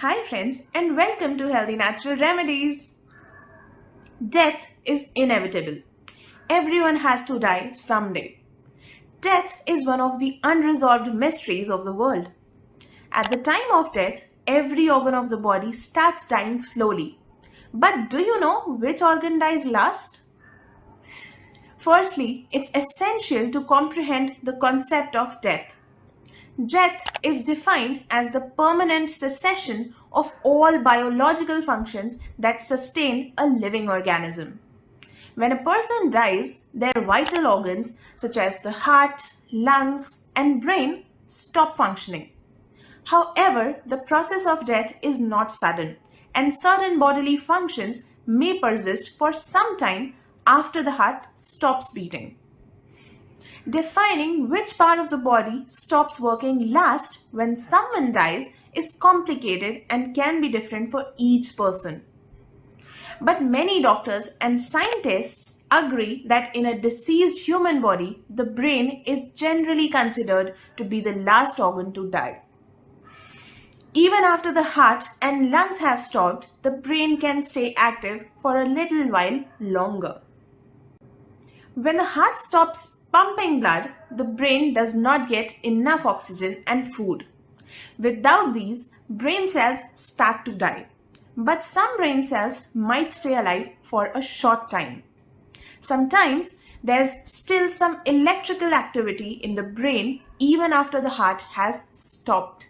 Hi friends and welcome to Healthy Natural Remedies. Death is inevitable. Everyone has to die someday. Death is one of the unresolved mysteries of the world. At the time of death, every organ of the body starts dying slowly. But do you know which organ dies last? Firstly, it's essential to comprehend the concept of death. Death is defined as the permanent cessation of all biological functions that sustain a living organism. When a person dies, their vital organs such as the heart, lungs, and brain stop functioning. However, the process of death is not sudden, and certain bodily functions may persist for some time after the heart stops beating. Defining which part of the body stops working last when someone dies is complicated and can be different for each person. But many doctors and scientists agree that in a deceased human body, the brain is generally considered to be the last organ to die. Even after the heart and lungs have stopped, the brain can stay active for a little while longer. When the heart stops pumping blood, the brain does not get enough oxygen and food. Without these, brain cells start to die. But some brain cells might stay alive for a short time. Sometimes there's still some electrical activity in the brain even after the heart has stopped.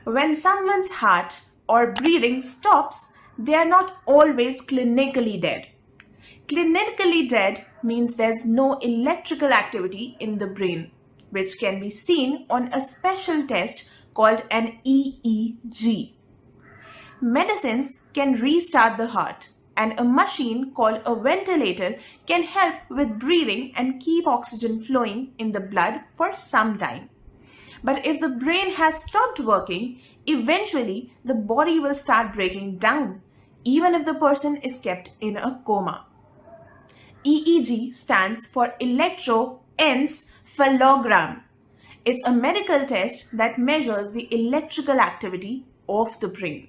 When someone's heart or breathing stops, they are not always clinically dead. Clinically dead means there's no electrical activity in the brain, which can be seen on a special test called an EEG. Medicines can restart the heart, and a machine called a ventilator can help with breathing and keep oxygen flowing in the blood for some time. But if the brain has stopped working, eventually the body will start breaking down, even if the person is kept in a coma. EEG stands for electroencephalogram. It's a medical test that measures the electrical activity of the brain.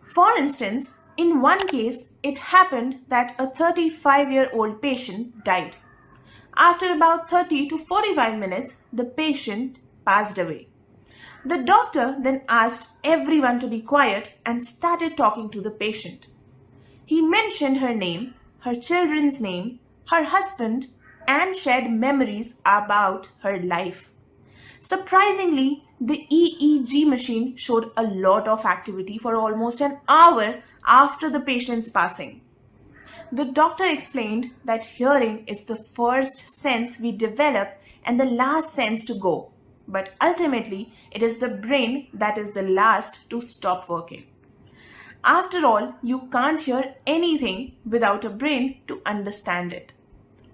For instance, in one case, it happened that a 35-year-old patient died. After about 30 to 45 minutes, the patient passed away. The doctor then asked everyone to be quiet and started talking to the patient. He mentioned her name, her children's name, her husband, and shared memories about her life. Surprisingly, the EEG machine showed a lot of activity for almost an hour after the patient's passing. The doctor explained that hearing is the first sense we develop and the last sense to go, but ultimately it is the brain that is the last to stop working. After all, you can't hear anything without a brain to understand it.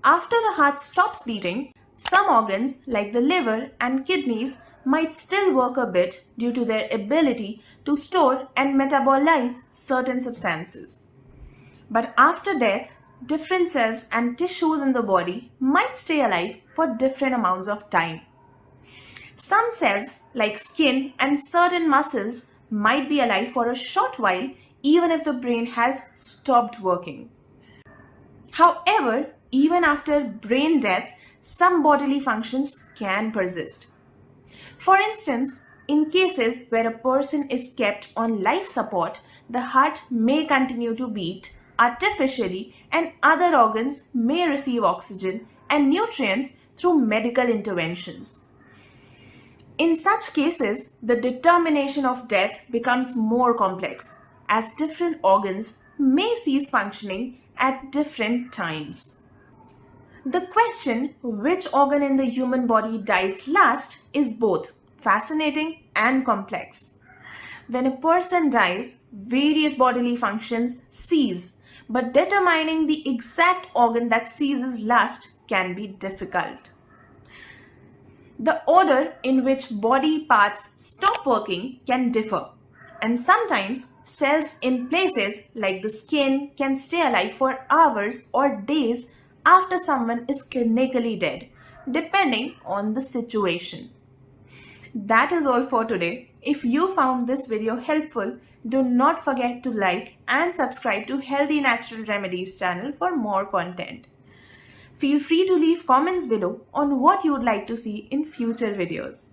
After the heart stops beating, some organs like the liver and kidneys might still work a bit due to their ability to store and metabolize certain substances. But after death, different cells and tissues in the body might stay alive for different amounts of time. Some cells, like skin and certain muscles, might be alive for a short while even if the brain has stopped working. However, even after brain death, some bodily functions can persist. For instance, in cases where a person is kept on life support, the heart may continue to beat artificially and other organs may receive oxygen and nutrients through medical interventions. In such cases, the determination of death becomes more complex, as different organs may cease functioning at different times. The question which organ in the human body dies last is both fascinating and complex. When a person dies, various bodily functions cease, but determining the exact organ that ceases last can be difficult. The order in which body parts stop working can differ, and sometimes cells in places like the skin can stay alive for hours or days after someone is clinically dead, depending on the situation. That is all for today. If you found this video helpful, do not forget to like and subscribe to Healthy Natural Remedies channel for more content. Feel free to leave comments below on what you would like to see in future videos.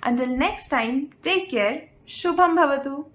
Until next time, take care. Shubham Bhavatu.